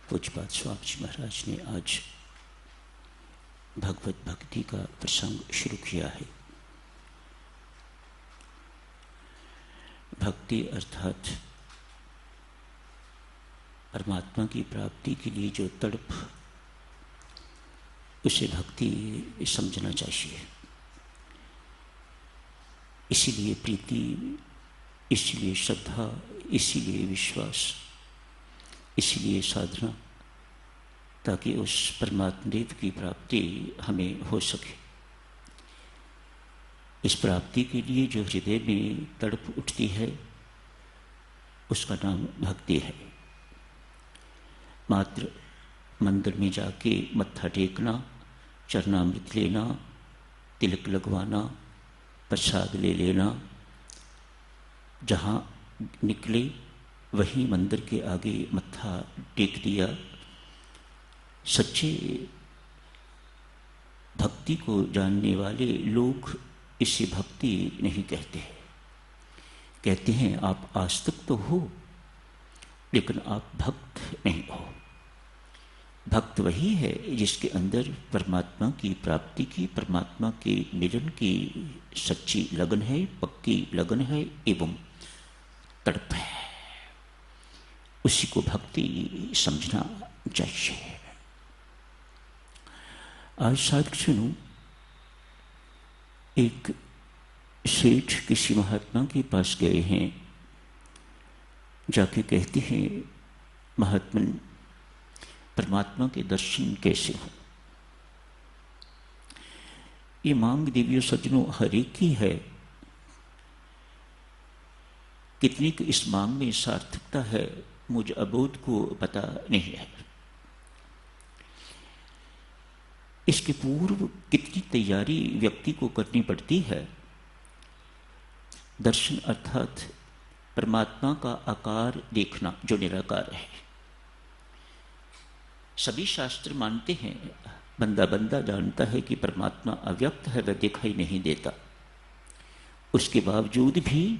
पूज्यपाद स्वामी जी महाराज ने आज भगवत भक्ति का प्रसंग शुरू किया है। भक्ति अर्थात परमात्मा की प्राप्ति के लिए जो तड़प, उसे भक्ति समझना चाहिए। इसीलिए प्रीति, इसीलिए श्रद्धा, इसीलिए विश्वास, इसीलिए साधना, ताकि उस परमात्मा देव की प्राप्ति हमें हो सके। इस प्राप्ति के लिए जो हृदय में तड़प उठती है, उसका नाम भक्ति है। मात्र मंदिर में जाके मत्था टेकना, चरणामृत लेना, तिलक लगवाना, प्रसाद ले लेना, जहाँ निकले वहीं मंदिर के आगे मत्था टेक दिया, सच्चे भक्ति को जानने वाले लोग इसे भक्ति नहीं कहते। कहते हैं आप आस्तिक तो हो, लेकिन आप भक्त नहीं हो। भक्त वही है जिसके अंदर परमात्मा की प्राप्ति की, परमात्मा के मिलन की सच्ची लगन है, पक्की लगन है एवं तड़प है। उसी को भक्ति समझना चाहिए। आज साधक सुनो, एक सेठ किसी महात्मा के पास गए हैं, जाके कहते हैं महात्मन परमात्मा के दर्शन कैसे हो। ये मांग देवियों सज्जनों हर एक की है। कितनी की इस मांग में सार्थकता है मुझे अबोध को पता नहीं है। इसके पूर्व कितनी तैयारी व्यक्ति को करनी पड़ती है। दर्शन अर्थात परमात्मा का आकार देखना जो निराकार है। सभी शास्त्र मानते हैं, बंदा बंदा जानता है कि परमात्मा अव्यक्त है, वह दिखाई नहीं देता। उसके बावजूद भी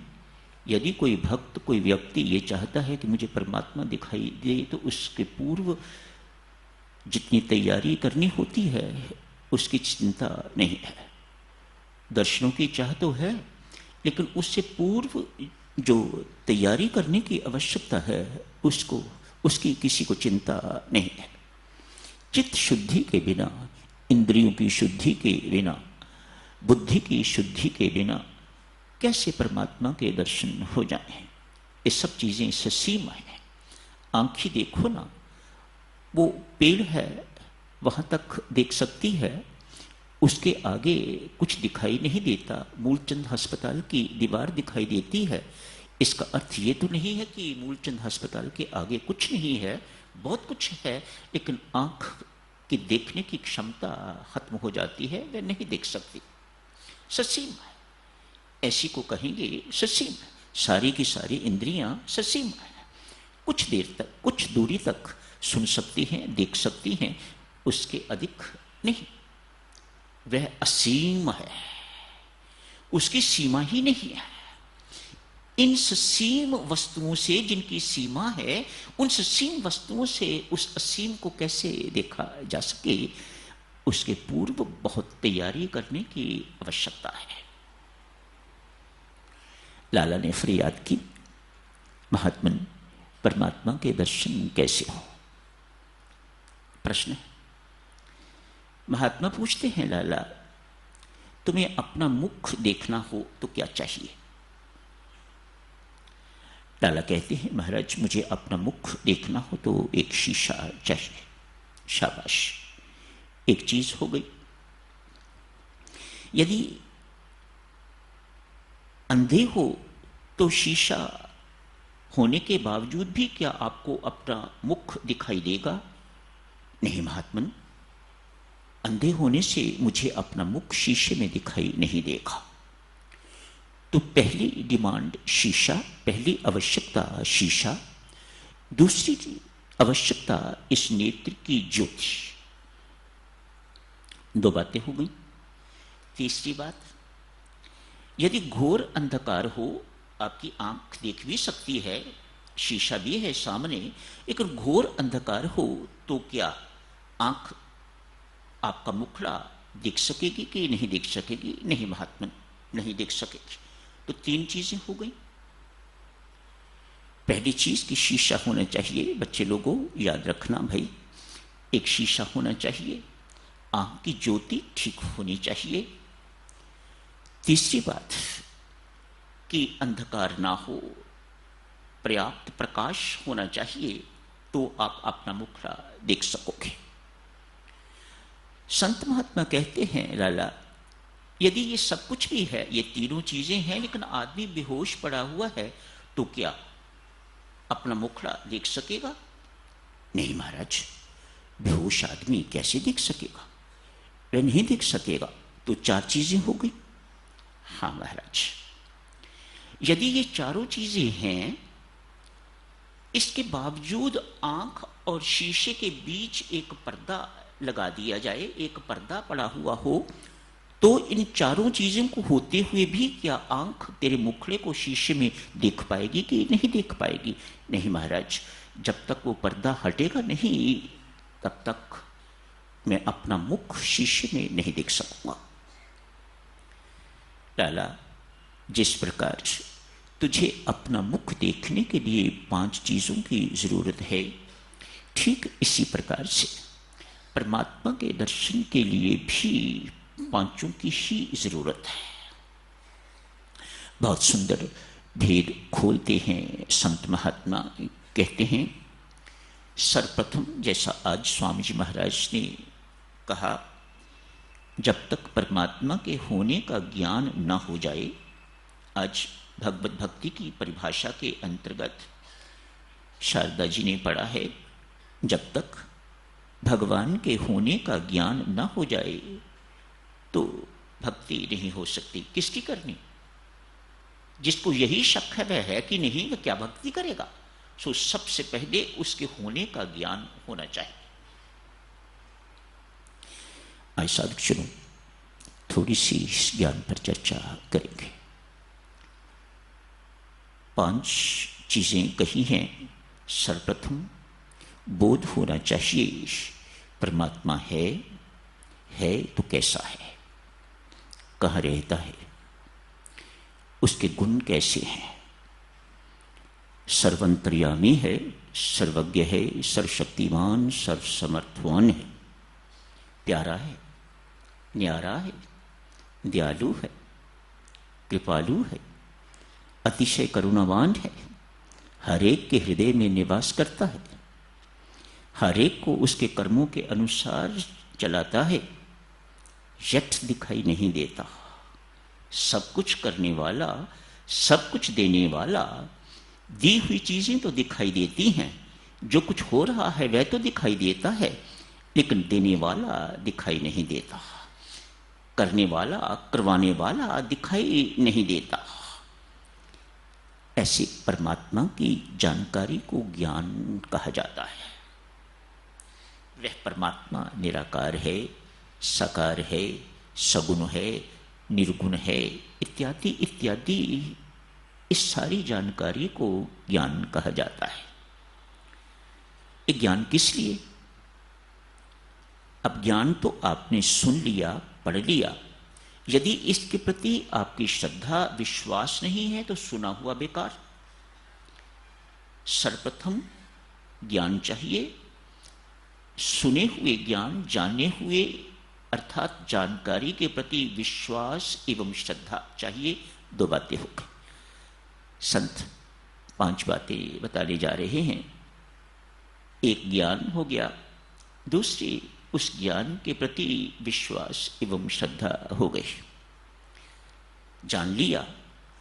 यदि कोई भक्त, कोई व्यक्ति ये चाहता है कि मुझे परमात्मा दिखाई दे, तो उसके पूर्व जितनी तैयारी करनी होती है उसकी चिंता नहीं है। दर्शनों की चाह तो है, लेकिन उससे पूर्व जो तैयारी करने की आवश्यकता है उसकी किसी को चिंता नहीं है। चित्त शुद्धि के बिना, इंद्रियों की शुद्धि के बिना, बुद्धि की शुद्धि के बिना कैसे परमात्मा के दर्शन हो जाएं। ये सब चीजें ससीम हैं। आंखें देखो ना, वो पेड़ है वहां तक देख सकती है, उसके आगे कुछ दिखाई नहीं देता। मूलचंद अस्पताल की दीवार दिखाई देती है। इसका अर्थ ये तो नहीं है कि मूलचंद अस्पताल के आगे कुछ नहीं है, बहुत कुछ है, लेकिन आंख की देखने की क्षमता खत्म हो जाती है, वह नहीं देख सकती। ससीम है, ऐसी को कहेंगे ससीम है। सारी की सारी इंद्रियां ससीम है। कुछ देर तक, कुछ दूरी तक सुन सकती हैं, देख सकती हैं, उसके अधिक नहीं। वह असीम है, उसकी सीमा ही नहीं है। इन ससीम वस्तुओं से जिनकी सीमा है, उन ससीम वस्तुओं से उस असीम को कैसे देखा जा सके, उसके पूर्व बहुत तैयारी करने की आवश्यकता है। लाला ने फरियाद की, महात्मन परमात्मा के दर्शन कैसे हो। प्रश्न है। महात्मा पूछते हैं, लाला तुम्हें अपना मुख देखना हो तो क्या चाहिए। लाला कहते हैं, महाराज मुझे अपना मुख देखना हो तो एक शीशा चाहिए। शाबाश, एक चीज हो गई। यदि अंधे हो तो शीशा होने के बावजूद भी क्या आपको अपना मुख दिखाई देगा। नहीं महात्मन, अंधे होने से मुझे अपना मुख शीशे में दिखाई नहीं देगा। तो पहली डिमांड शीशा, पहली आवश्यकता शीशा। दूसरी आवश्यकता इस नेत्र की ज्योति। दो बातें हो गई। तीसरी बात, यदि घोर अंधकार हो, आपकी आंख देख भी सकती है, शीशा भी है सामने, लेकिन घोर अंधकार हो तो क्या आंख, आपका मुखड़ा दिख सकेगी कि नहीं दिख सकेगी? नहीं महात्मन, नहीं दिख सकेगी। तो तीन चीजें हो गई। पहली चीज कि शीशा होना चाहिए। बच्चे लोगों याद रखना भाई, एक शीशा होना चाहिए, आंख की ज्योति ठीक होनी चाहिए। तीसरी बात कि अंधकार ना हो, पर्याप्त प्रकाश होना चाहिए, तो आप अपना मुखड़ा देख सकोगे। संत महात्मा कहते हैं लाला, यदि ये सब कुछ भी है, ये तीनों चीजें हैं, लेकिन आदमी बेहोश पड़ा हुआ है, तो क्या अपना मुखड़ा देख सकेगा? नहीं महाराज, बेहोश आदमी कैसे देख सकेगा? वह नहीं देख सकेगा। तो चार चीजें हो गई। हाँ महाराज, यदि ये चारों चीजें हैं, इसके बावजूद आंख और शीशे के बीच एक पर्दा लगा दिया जाए, एक पर्दा पड़ा हुआ हो, तो इन चारों चीजों को होते हुए भी क्या आंख तेरे मुखड़े को शीशे में देख पाएगी कि नहीं देख पाएगी? नहीं महाराज, जब तक वो पर्दा हटेगा नहीं, तब तक मैं अपना मुख शीशे में नहीं देख सकूंगा। लाला, जिस प्रकार तुझे अपना मुख देखने के लिए 5 चीजों की जरूरत है, ठीक इसी प्रकार से परमात्मा के दर्शन के लिए भी 5 की ही जरूरत है। बहुत सुंदर भेद खोलते हैं संत महात्मा। कहते हैं, सर्वप्रथम जैसा आज स्वामी जी महाराज ने कहा, जब तक परमात्मा के होने का ज्ञान न हो जाए, आज भगवत भक्ति की परिभाषा के अंतर्गत शारदा जी ने पढ़ा है, जब तक भगवान के होने का ज्ञान न हो जाए तो भक्ति नहीं हो सकती। किसकी करनी? जिसको यही शक है वह है कि नहीं, वह क्या भक्ति करेगा? सो सबसे पहले उसके होने का ज्ञान होना चाहिए। आइए साधक सुनो, थोड़ी सी इस ज्ञान पर चर्चा करेंगे। 5 चीजें कही हैं। सर्वप्रथम बोध होना चाहिए, परमात्मा है तो कैसा है, कहाँ रहता है, उसके गुण कैसे हैं। सर्वंतर्यामी है, सर्वज्ञ है, सर्वशक्तिमान, सर्वसमर्थवान है, प्यारा है, न्यारा है, दयालु है, कृपालु है, अतिशय करुणावान है, हर एक के हृदय में निवास करता है, हर एक को उसके कर्मों के अनुसार चलाता है, यथ दिखाई नहीं देता, सब कुछ करने वाला, सब कुछ देने वाला। दी हुई चीजें तो दिखाई देती हैं, जो कुछ हो रहा है वह तो दिखाई देता है, लेकिन देने वाला दिखाई नहीं देता, करने वाला, करवाने वाला दिखाई नहीं देता। ऐसे परमात्मा की जानकारी को ज्ञान कहा जाता है। वह परमात्मा निराकार है, साकार है, सगुण है, निर्गुण है, इत्यादि इत्यादि। इस सारी जानकारी को ज्ञान कहा जाता है। ये ज्ञान किस लिए? अब ज्ञान तो आपने सुन लिया, पढ़ लिया, यदि इसके प्रति आपकी श्रद्धा विश्वास नहीं है तो सुना हुआ बेकार। सर्वप्रथम ज्ञान चाहिए, सुने हुए ज्ञान, जाने हुए अर्थात जानकारी के प्रति विश्वास एवं श्रद्धा चाहिए। 2 बातें हो गई। संत 5 बातें बताने जा रहे हैं। एक ज्ञान हो गया, दूसरी उस ज्ञान के प्रति विश्वास एवं श्रद्धा हो गई। जान लिया,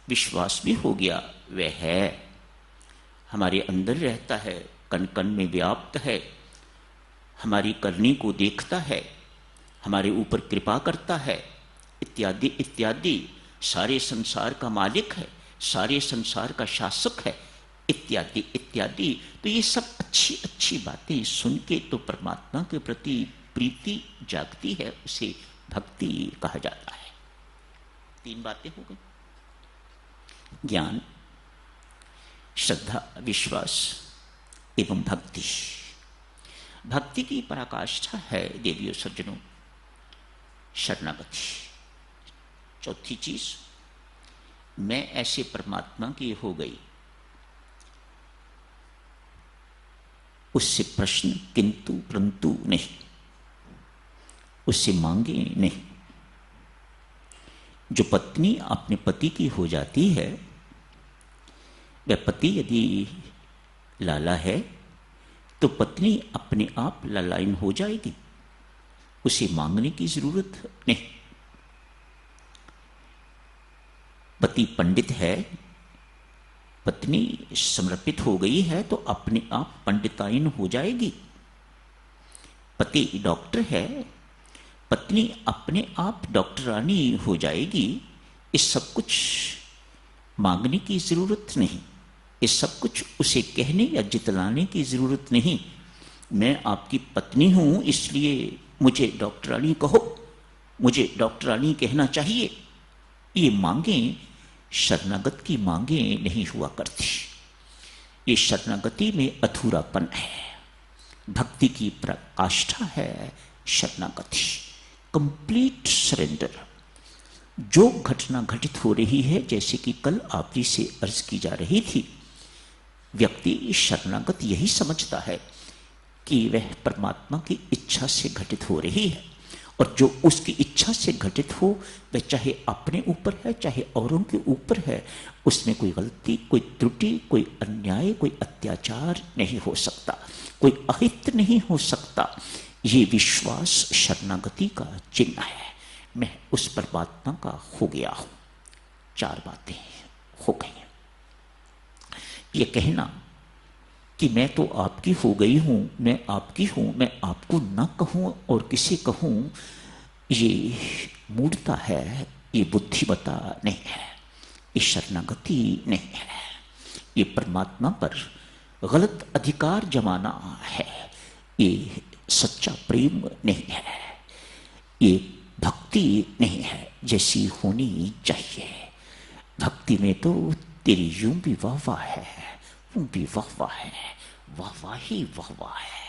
विश्वास भी हो गया, वह है, हमारे अंदर रहता है, कण कण में व्याप्त है, हमारी करनी को देखता है, हमारे ऊपर कृपा करता है, इत्यादि इत्यादि। सारे संसार का मालिक है, सारे संसार का शासक है, इत्यादि इत्यादि। तो ये सब अच्छी अच्छी बातें सुन के तो परमात्मा के प्रति प्रीति जागती है, उसे भक्ति कहा जाता है। 3 बातें हो गई। ज्ञान, श्रद्धा, विश्वास एवं भक्ति। भक्ति की पराकाष्ठा है देवियों सज्जनों शरणागति। चौथी चीज, मैं ऐसे परमात्मा की हो गई, उससे प्रश्न किंतु परंतु नहीं, उससे मांगे नहीं। जो पत्नी अपने पति की हो जाती है, वह पति यदि लाला है तो पत्नी अपने आप लालायन हो जाएगी, उसे मांगने की जरूरत नहीं। पति पंडित है, पत्नी समर्पित हो गई है तो अपने आप पंडितायन हो जाएगी। पति डॉक्टर है, पत्नी अपने आप डॉक्टरानी हो जाएगी। इस सब कुछ मांगने की जरूरत नहीं, इस सब कुछ उसे कहने या जितलाने की जरूरत नहीं। मैं आपकी पत्नी हूं इसलिए मुझे डॉक्टरानी कहो, मुझे डॉक्टरानी कहना चाहिए। ये मांगे शरणागत की मांगे नहीं हुआ करती। ये शरणागति में अधूरापन है। भक्ति की प्रकाष्ठा है शरणागति, कंप्लीट सरेंडर। जो घटना घटित हो रही है, जैसे कि कल आप जी से अर्ज की जा रही थी, व्यक्ति शरणागत यही समझता है कि वह परमात्मा की इच्छा से घटित हो रही है, और जो उसकी इच्छा से घटित हो वह चाहे अपने ऊपर है चाहे औरों के ऊपर है, उसमें कोई गलती, कोई त्रुटि, कोई अन्याय, कोई अत्याचार नहीं हो सकता, कोई अहित नहीं हो सकता। ये विश्वास शरणागति का चिन्ह है। मैं उस परमात्मा का हो गया हूं। चार बातें हो गई। ये कहना कि मैं तो आपकी हो गई हूं, मैं आपकी हूं, मैं आपको ना कहूं और किसे कहूं, ये मूढ़ता है, ये बुद्धिमता नहीं है, ये शरणागति नहीं है। ये परमात्मा पर गलत अधिकार जमाना है, ये सच्चा प्रेम नहीं है, ये भक्ति नहीं है जैसी होनी चाहिए। भक्ति में तो तेरी यूं भी वाह वाह है, यूं भी वाह वाह है, वाह वाह ही वाह वाह है।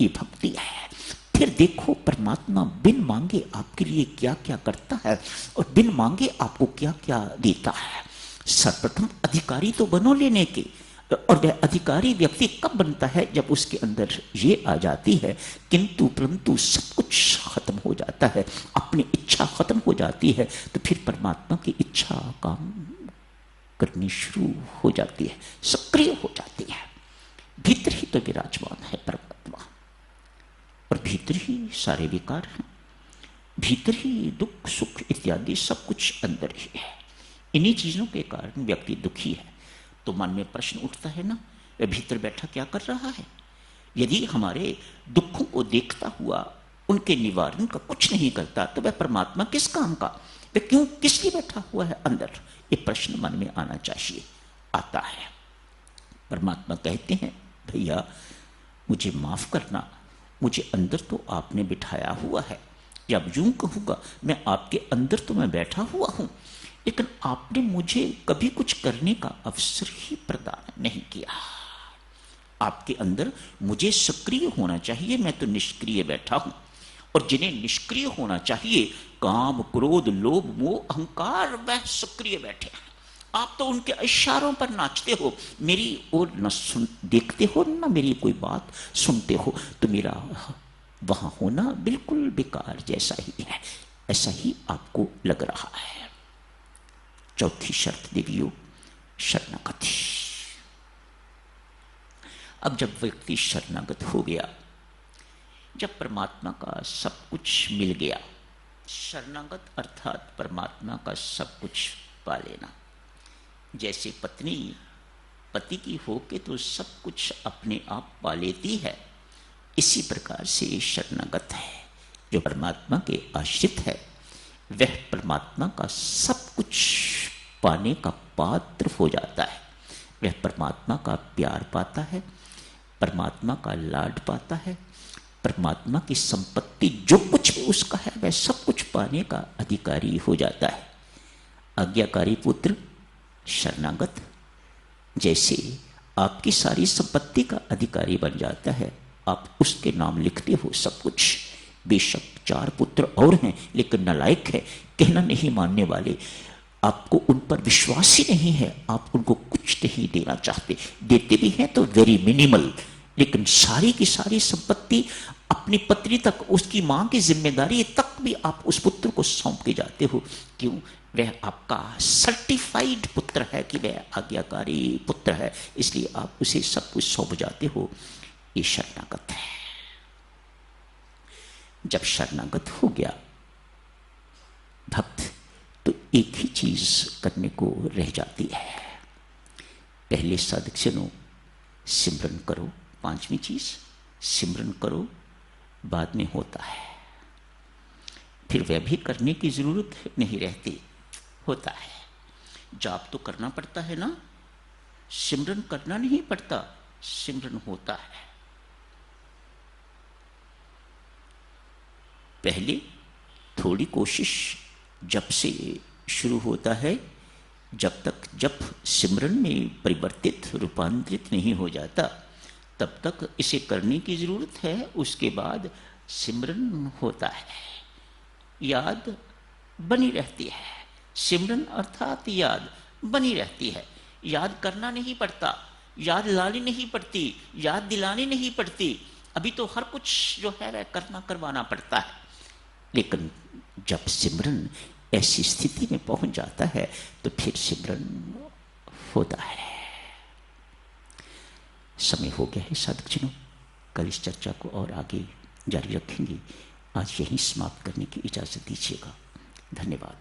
ये भक्ति है। फिर देखो परमात्मा बिन मांगे आपके लिए क्या क्या करता है और बिन मांगे आपको क्या क्या देता है। सर्वप्रथम अधिकारी तो बनो लेने के, और वह अधिकारी व्यक्ति कब बनता है? जब उसके अंदर ये आ जाती है किंतु परंतु सब कुछ खत्म हो जाता है, अपनी इच्छा खत्म हो जाती है, तो फिर परमात्मा की इच्छा काम करनी शुरू हो जाती है, सक्रिय हो जाती है। भीतर ही तो विराजमान है परमात्मा, और भीतर ही सारे विकार हैं, भीतर ही दुख सुख इत्यादि सब कुछ अंदर ही है। इन्हीं चीजों के कारण व्यक्ति दुखी है। तो मन में प्रश्न उठता है ना, वह भीतर बैठा क्या कर रहा है? यदि हमारे दुखों को देखता हुआ उनके निवारण का कुछ नहीं करता तो वह परमात्मा किस काम का? वह क्यों, किस लिए बैठा हुआ है अंदर? ये प्रश्न मन में आना चाहिए। आता है। परमात्मा कहते हैं भैया मुझे माफ करना, मुझे अंदर तो आपने बिठाया हुआ है, या यूं कहूंगा मैं आपके अंदर तो मैं बैठा हुआ हूं, लेकिन आपने मुझे कभी कुछ करने का अवसर ही प्रदान नहीं किया। आपके अंदर मुझे सक्रिय होना चाहिए, मैं तो निष्क्रिय बैठा हूं। और जिन्हें निष्क्रिय होना चाहिए, काम क्रोध लोभ मोह अहंकार, वह सक्रिय बैठे हैं। आप तो उनके इशारों पर नाचते हो, मेरी ओर न सुन देखते हो, न मेरी कोई बात सुनते हो, तो मेरा वहां होना बिल्कुल बेकार जैसा ही है, ऐसा ही आपको लग रहा है। चौथी शर्त देवियों शरणागति। अब जब व्यक्ति शरणागत हो गया, जब परमात्मा का सब कुछ मिल गया, शरणागत अर्थात परमात्मा का सब कुछ पा लेना। जैसे पत्नी पति की होके तो सब कुछ अपने आप पा लेती है, इसी प्रकार से शरणागत है जो परमात्मा के आश्रित है, वह परमात्मा का सब कुछ पाने का पात्र हो जाता है। वह परमात्मा का प्यार पाता है, परमात्मा का लाड पाता है, परमात्मा की संपत्ति जो कुछ भी उसका है वह सब कुछ पाने का अधिकारी हो जाता है। आज्ञाकारी पुत्र शरणागत जैसे आपकी सारी संपत्ति का अधिकारी बन जाता है, आप उसके नाम लिखते हो सब कुछ। बेशक 4 पुत्र और हैं लेकिन नालायक है, कहना नहीं मानने वाले, आपको उन पर विश्वास ही नहीं है, आप उनको कुछ नहीं देना चाहते, देते भी हैं तो वेरी मिनिमल। लेकिन सारी की सारी संपत्ति अपनी पत्नी तक, उसकी मां की जिम्मेदारी तक भी आप उस पुत्र को सौंप के जाते हो। क्यों? वह आपका सर्टिफाइड पुत्र है कि वह आज्ञाकारी पुत्र है, इसलिए आप उसे सब कुछ सौंप जाते हो। ये शरणागत है। जब शरणागत हो गया भक्त, तो एक ही चीज करने को रह जाती है। पहले साधक सिमरन करो, 5वीं चीज सिमरन करो, बाद में होता है। फिर वह भी करने की जरूरत नहीं रहती, होता है। जाप तो करना पड़ता है ना, सिमरन करना नहीं पड़ता, सिमरन होता है। पहले थोड़ी कोशिश जब से शुरू होता है, जब सिमरन में परिवर्तित रूपांतरित नहीं हो जाता तब तक इसे करने की जरूरत है। उसके बाद सिमरन होता है, याद बनी रहती है। सिमरन अर्थात याद बनी रहती है। याद करना नहीं पड़ता, याद लानी नहीं पड़ती, याद दिलानी नहीं पड़ती। अभी तो हर कुछ जो है वह करना करवाना पड़ता है। लेकिन जब सिमरन ऐसी स्थिति में पहुंच जाता है तो फिर सिमरन होता है। समय हो गया है साधकजनों, कल इस चर्चा को और आगे जारी रखेंगे। आज यहीं समाप्त करने की इजाजत दीजिएगा। धन्यवाद।